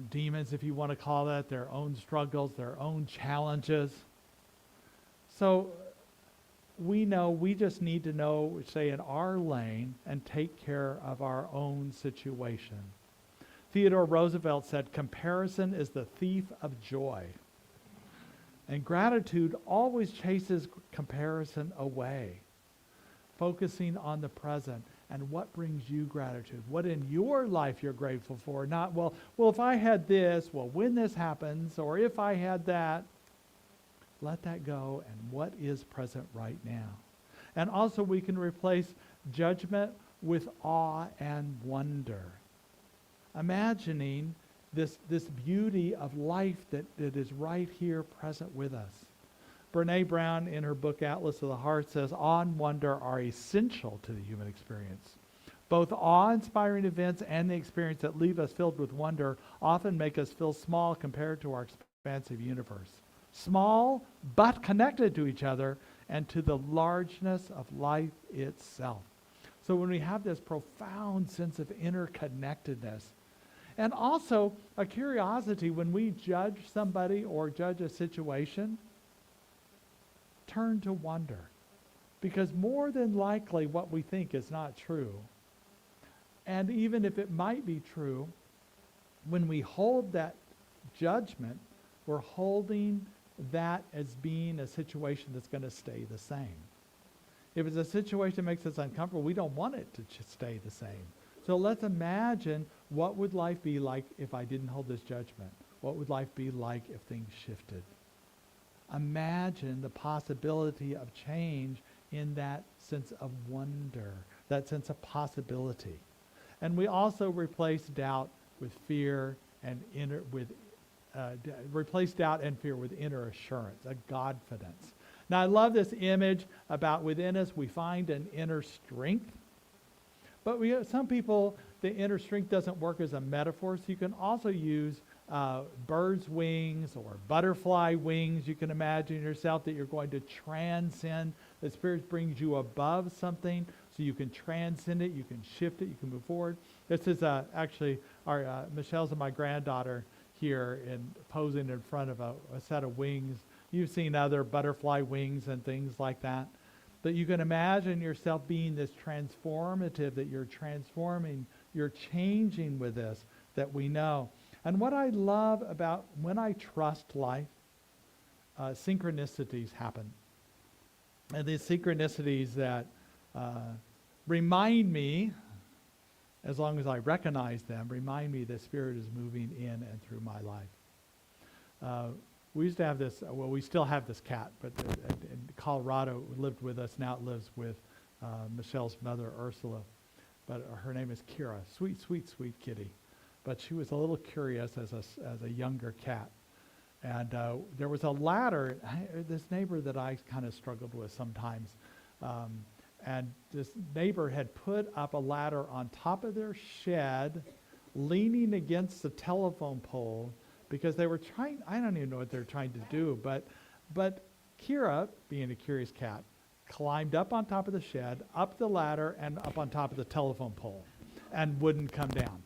demons, if you want to call that, their own struggles, their own challenges. So we know we just need to know, stay in our lane and take care of our own situation. Theodore Roosevelt said, comparison is the thief of joy. And gratitude always chases comparison away, focusing on the present and what brings you gratitude, what in your life you're grateful for, not, well, if I had this, well, when this happens, or if I had that, let that go, and what is present right now. And also we can replace judgment with awe and wonder. Imagining this beauty of life that is right here present with us. Brene Brown in her book Atlas of the Heart says, awe and wonder are essential to the human experience. Both awe-inspiring events and the experience that leave us filled with wonder often make us feel small compared to our expansive universe. Small, but connected to each other and to the largeness of life itself. So when we have this profound sense of interconnectedness, and also a curiosity when we judge somebody or judge a situation, turn to wonder. Because more than likely what we think is not true. And even if it might be true, when we hold that judgment, we're holding that as being a situation that's going to stay the same. If it's a situation that makes us uncomfortable, we don't want it to stay the same. So let's imagine what would life be like if I didn't hold this judgment? What would life be like if things shifted? Imagine the possibility of change in that sense of wonder, that sense of possibility. And we also replace doubt with fear and replace doubt and fear with inner assurance, a Godfidence. Now I love this image about within us we find an inner strength. But some people, the inner strength doesn't work as a metaphor, so you can also use bird's wings or butterfly wings. You can imagine yourself that you're going to transcend. The Spirit brings you above something, so you can transcend it, you can shift it, you can move forward. This is actually Michelle's and my granddaughter here posing in front of a set of wings. You've seen other butterfly wings and things like that. But you can imagine yourself being this transformative, that you're transforming, you're changing with this, that we know. And what I love about when I trust life, synchronicities happen. And these synchronicities that remind me as long as I recognize them, remind me that Spirit is moving in and through my life. We used to have this, well, we still have this cat, but in Colorado, it lived with us. Now it lives with Michelle's mother, Ursula. But her name is Kira. Sweet, sweet, sweet kitty. But she was a little curious as a younger cat. And there was a ladder, this neighbor that I kind of struggled with sometimes. And this neighbor had put up a ladder on top of their shed, leaning against the telephone pole, because they were trying, I don't even know what they're trying to do, but Kira, being a curious cat, climbed up on top of the shed, up the ladder, and up on top of the telephone pole, and wouldn't come down.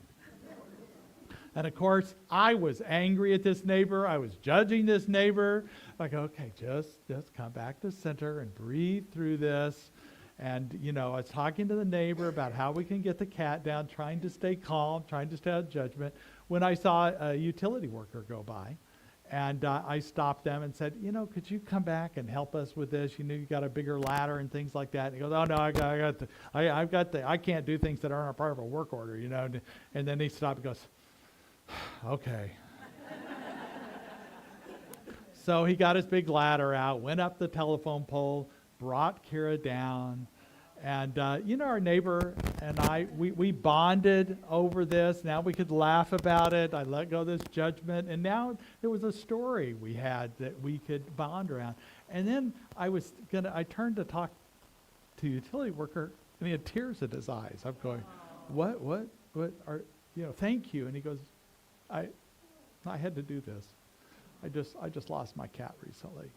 And of course, I was angry at this neighbor. I was judging this neighbor. Like, okay, just come back to center and breathe through this. And, you know, I was talking to the neighbor about how we can get the cat down, trying to stay calm, trying to stay out of judgment, when I saw a utility worker go by. And I stopped them and said, you know, could you come back and help us with this? You know, you got a bigger ladder and things like that. And he goes, oh no, I can't do things that aren't a part of a work order, you know. And then he stopped and goes, okay. So he got his big ladder out, went up the telephone pole, brought Kira down. And, you know, our neighbor and I, we bonded over this. Now we could laugh about it. I let go of this judgment. And now there was a story we had that we could bond around. And then I turned to talk to the utility worker, and he had tears in his eyes. I'm going, what are, you know, thank you. And he goes, I had to do this. I just lost my cat recently.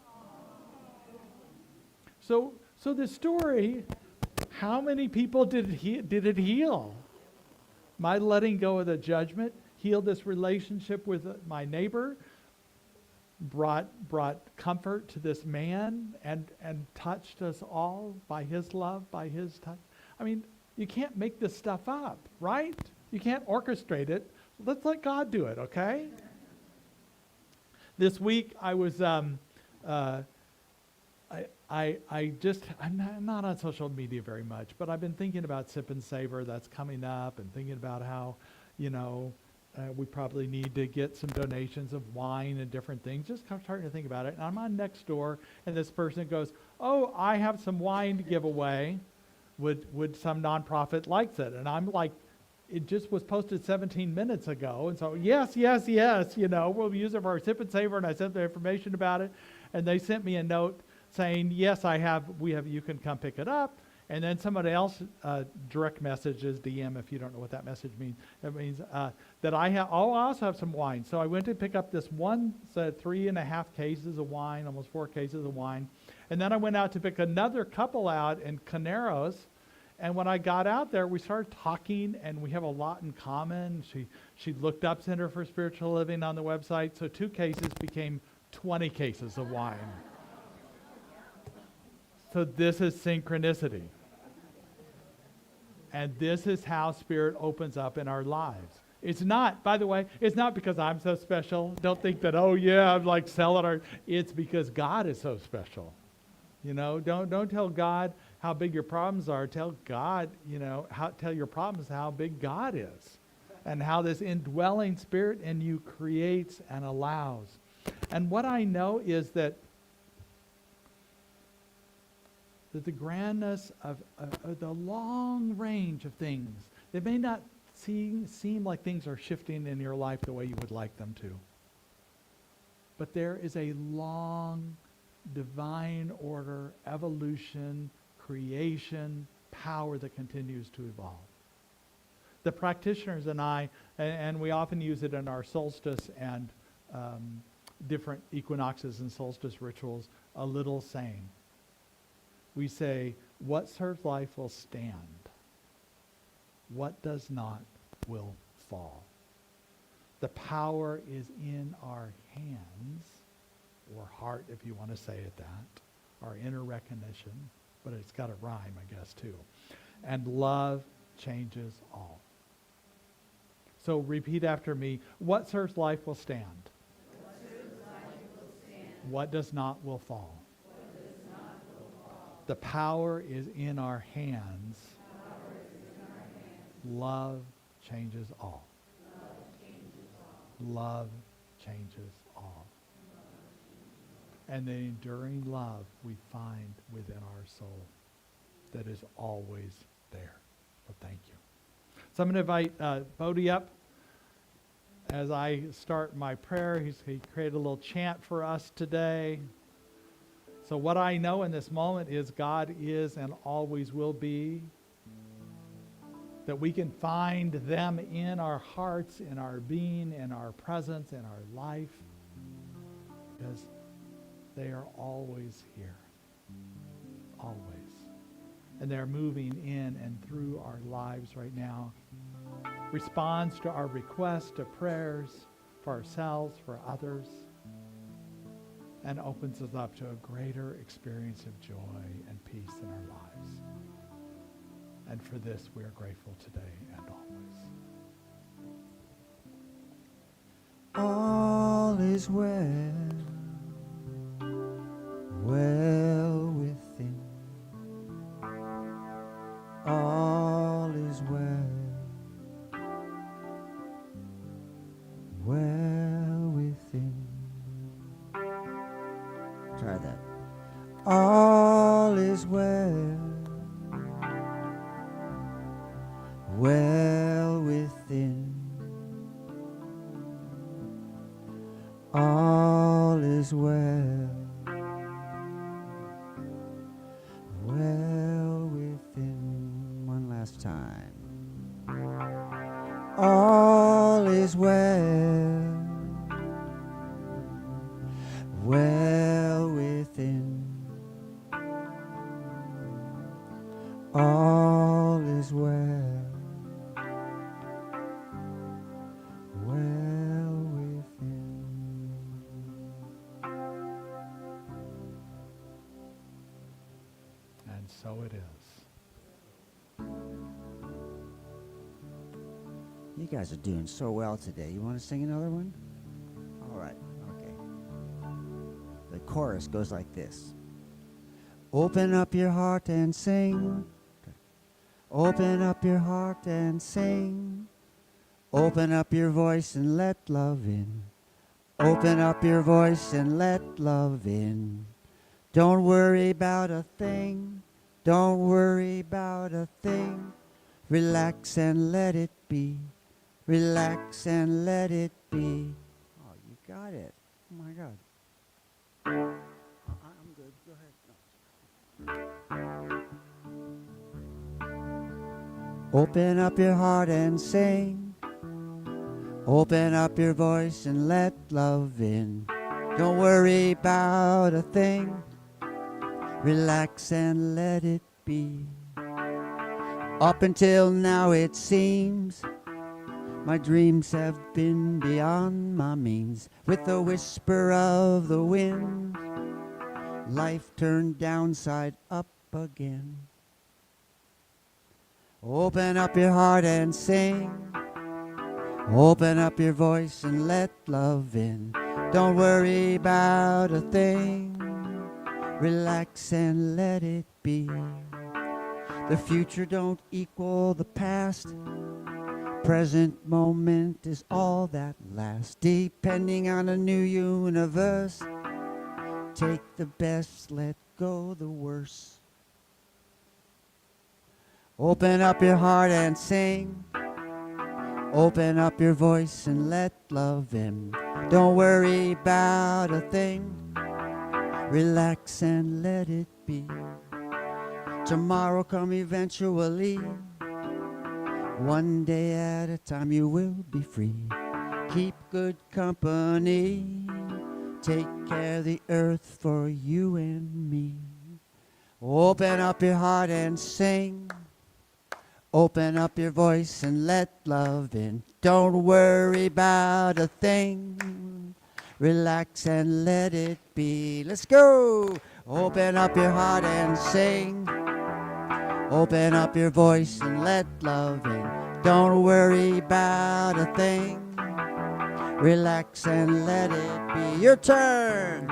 So the story, how many people did it heal? My letting go of the judgment healed this relationship with my neighbor, brought comfort to this man, and touched us all by his love, by his touch. I mean, you can't make this stuff up, right? You can't orchestrate it. Let's let God do it, okay? This week I was I'm not on social media very much, but I've been thinking about Sip and Savor that's coming up, and thinking about how, you know, we probably need to get some donations of wine and different things. Just starting to think about it. And I'm on Nextdoor, and this person goes, oh, I have some wine to give away. Would some nonprofit likes it? And I'm like, it just was posted 17 minutes ago. And so, yes, you know, we'll use it for our Sip and Savor. And I sent the information about it. And they sent me a note saying, yes, you can come pick it up. And then somebody else direct messages, DM, if you don't know what that message means. It means that I also have some wine. So I went to pick up this 3.5 cases of wine, almost 4 cases of wine. And then I went out to pick another couple out in Caneros. And when I got out there, we started talking, and we have a lot in common. She looked up Center for Spiritual Living on the website. So 2 cases became 20 cases of wine. So this is synchronicity. And this is how Spirit opens up in our lives. It's not, by the way, it's not because I'm so special. Don't think that, oh yeah, I'm like selling art. It's because God is so special. You know, don't tell God how big your problems are. Tell God, you know, tell your problems how big God is. And how this indwelling Spirit in you creates and allows. And what I know is that the grandness of the long range of things, they may not seem like things are shifting in your life the way you would like them to. But there is a long divine order, evolution, creation, power that continues to evolve. The practitioners and I, and we often use it in our solstice and different equinoxes and solstice rituals, a little saying. We say, what serves life will stand. What does not will fall. The power is in our hands, or heart if you want to say it that, our inner recognition, but it's got a rhyme, I guess, too. And love changes all. So repeat after me. What serves life will stand. What serves life will stand. What does not will fall. What does not will fall. The power is in our hands. Power is in our hands. Love changes all. Love changes all. And the enduring love we find within our soul that is always there. So thank you. So I'm going to invite Bodhi up as I start my prayer. He created a little chant for us today. So what I know in this moment is God is and always will be. That we can find them in our hearts, in our being, in our presence, in our life. Because they are always here. Always. And they're moving in and through our lives right now. Responds to our requests, to prayers for ourselves, for others. And opens us up to a greater experience of joy and peace in our lives. And for this we are grateful today and always. All is well, well within. All is well, well within. Try that. All is well, well within. All is well, well within. One last time. All is well, well within. All is well, well within. And so it is. You guys are doing so well today. You want to sing another one? All right, okay. The chorus goes like this. Open up your heart and sing. Open up your heart and sing. Open up your voice and let love in. Open up your voice and let love in. Don't worry about a thing. Don't worry about a thing. Relax and let it be. Relax and let it be. Oh, you got it. Oh my God. I'm good. Go ahead. No. Open up your heart and sing. Open up your voice and let love in. Don't worry about a thing. Relax and let it be. Up until now it seems my dreams have been beyond my means. With the whisper of the wind, life turned downside up again. Open up your heart and sing. Open up your voice and let love in. Don't worry about a thing. Relax and let it be. The future don't equal the past. Present moment is all that lasts. Depending on a new universe. Take the best, let go the worst. Open up your heart and sing. Open up your voice and let love in. Don't worry about a thing. Relax and let it be. Tomorrow come eventually. One day at a time you will be free. Keep good company. Take care of the earth for you and me. Open up your heart and sing. Open up your voice and let love in. Don't worry about a thing. Relax and let it be. Let's go. Open up your heart and sing. Open up your voice and let love in. Don't worry about a thing. Relax and let it be. Your turn.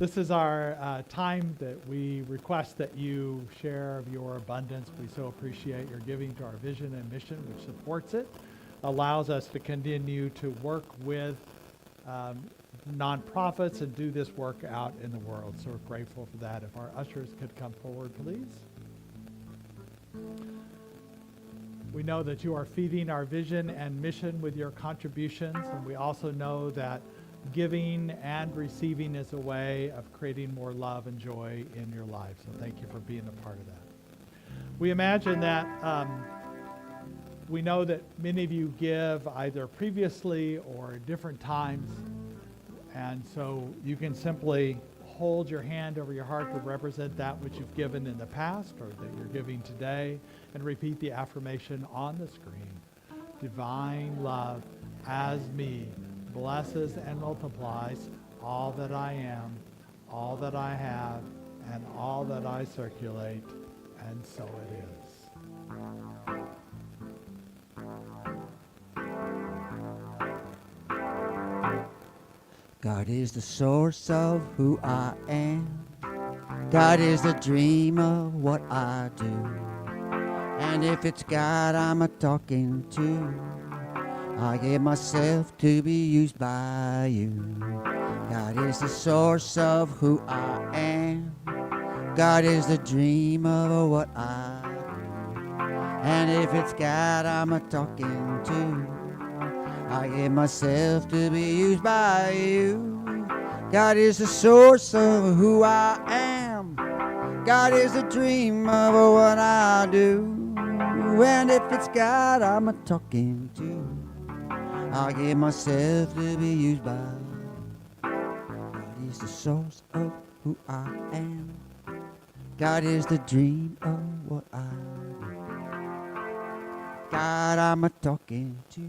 This is our time that we request that you share of your abundance. We so appreciate your giving to our vision and mission, which supports it, allows us to continue to work with nonprofits and do this work out in the world. So we're grateful for that. If our ushers could come forward, please. We know that you are feeding our vision and mission with your contributions, and we also know that giving and receiving is a way of creating more love and joy in your life. So thank you for being a part of that. We imagine that we know that many of you give either previously or different times, and so you can simply hold your hand over your heart to represent that which you've given in the past or that you're giving today, and repeat the affirmation on the screen. Divine love as me blesses and multiplies all that I am, all that I have, and all that I circulate, and so it is. God is the source of who I am. God is the dream of what I do. And if it's God I'm a-talking to, I give myself to be used by you. God is the source of who I am. God is the dream of what I do. And if it's God I'm a-talking to, I give myself to be used by you. God is the source of who I am. God is the dream of what I do. And if it's God I'm a-talking to, I give myself to be used by. God is the source of who I am. God is the dream of what I do. God I'm a-talking to,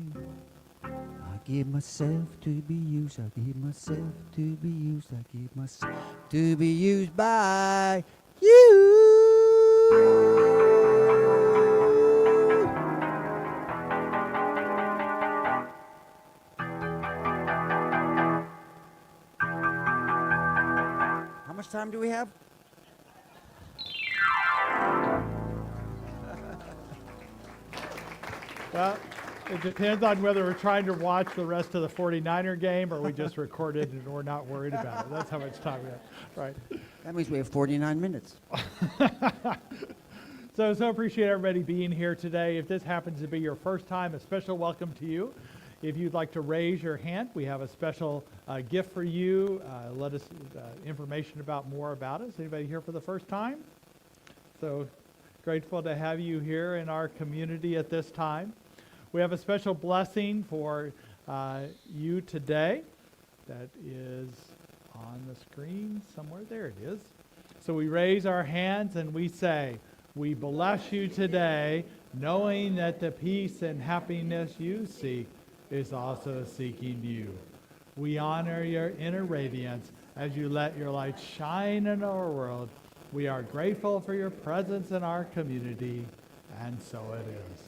I give myself to be used. I give myself to be used. I give myself to be used by you. How much time do we have? Well, it depends on whether we're trying to watch the rest of the 49er game or we just recorded and we're not worried about it. That's how much time we have. Right. That means we have 49 minutes. So appreciate everybody being here today. If this happens to be your first time, a special welcome to you. If you'd like to raise your hand, we have a special gift for you. Let us information about more about us. Anybody here for the first time? So grateful to have you here in our community at this time. We have a special blessing for you today that is on the screen somewhere. There it is. So we raise our hands and we say, we bless you today, knowing that the peace and happiness you seek is also seeking you. We honor your inner radiance as you let your light shine in our world. We are grateful for your presence in our community, and so it is.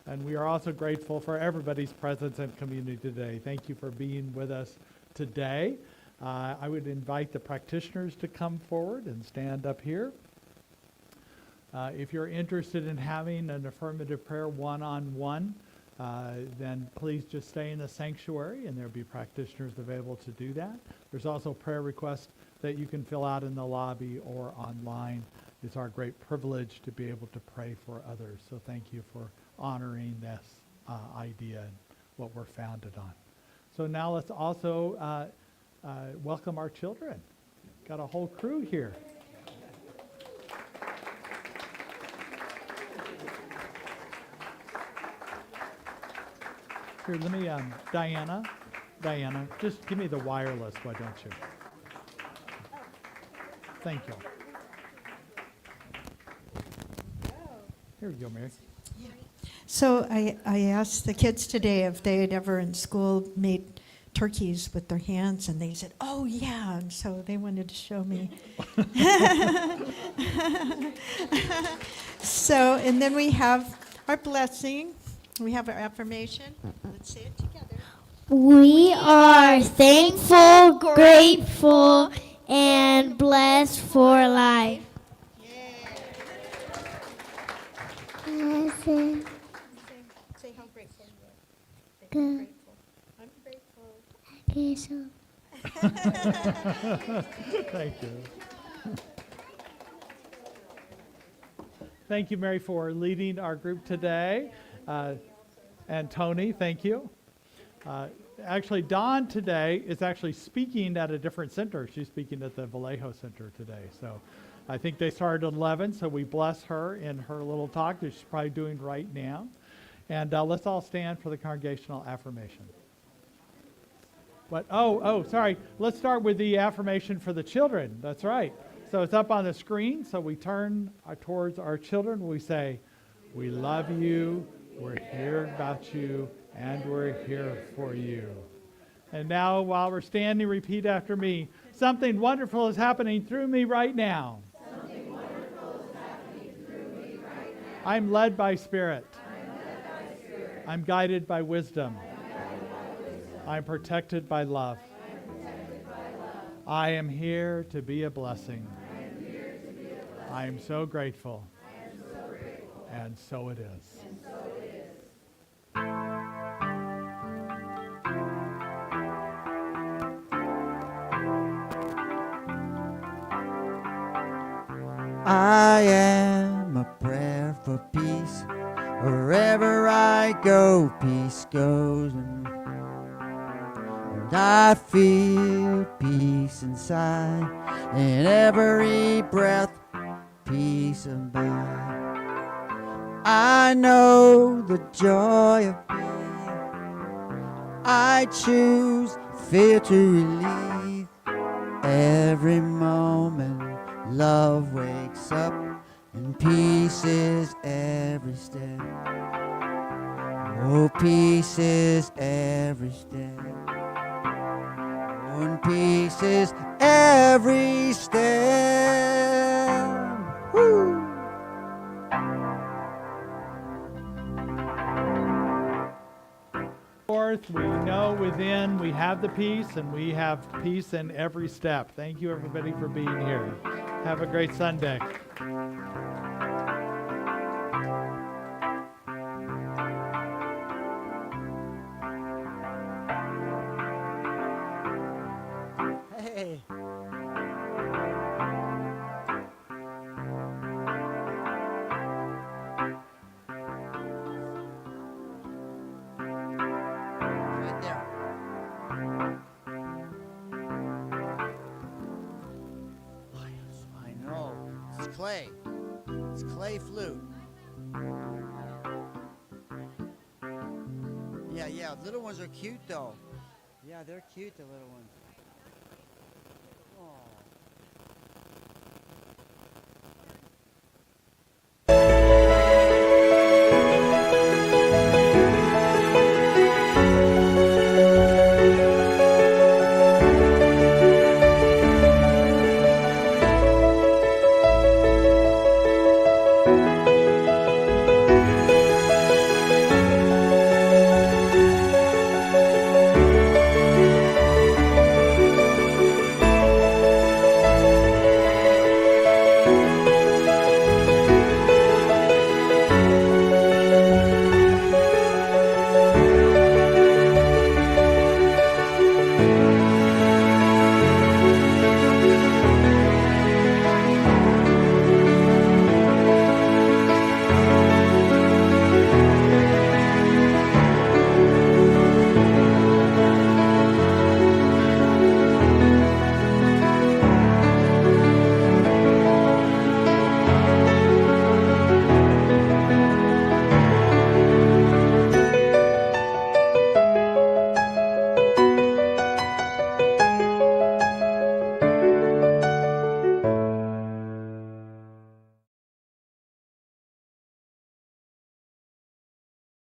And we are also grateful for everybody's presence and community today. Thank you for being with us today. I would invite the practitioners to come forward and stand up here. If you're interested in having an affirmative prayer one-on-one, then please just stay in the sanctuary and there'll be practitioners available to do that. There's also prayer requests that you can fill out in the lobby or online. It's our great privilege to be able to pray for others. So thank you for honoring this idea and what we're founded on. So now let's also welcome our children. Got a whole crew here. Here, let me, Diana, just give me the wireless, why don't you? Thank you. Here you go, Mary. So I asked the kids today if they had ever in school made turkeys with their hands, and they said, oh, yeah, and so they wanted to show me. So, and then we have our blessing. We have our affirmation. Let's say it together. We are thankful, grateful, and blessed for life. Say how grateful you are. Good. I'm grateful. Okay, so. Thank you. Thank you, Mary, for leading our group today. And Tony, thank you. Actually, Dawn today is actually speaking at a different center. She's speaking at the Vallejo Center today. So I think they started at 11, so we bless her in her little talk that she's probably doing right now. And let's all stand for the congregational affirmation. What? Oh, sorry. Let's start with the affirmation for the children. That's right. So it's up on the screen. So we turn towards our children. We say, we love you. We're here about you. And we're here for you. And now, while we're standing, repeat after me. Something wonderful is happening through me right now. Something wonderful is happening through me right now. I'm led by Spirit. I'm led by Spirit. I'm guided by wisdom. I'm guided by wisdom. I'm protected by love. I'm protected by love. I am here to be a blessing. I am here to be a blessing. I am so grateful. I am so grateful. And so it is. And so it is. I am a prayer for peace. Wherever I go, peace goes. And I feel peace inside. In every breath, peace abide. I know the joy of being. I choose fear to relieve. Every moment love wakes up, and peace is every step. Oh, peace is every step. Oh, and peace is every step. Woo! Fourth, we know within we have the peace, and we have peace in every step. Thank you, everybody, for being here. Have a great Sunday. Hey. Right there. I know. It's clay. It's clay flute. Yeah, little ones are cute though. Yeah, they're cute, the little ones.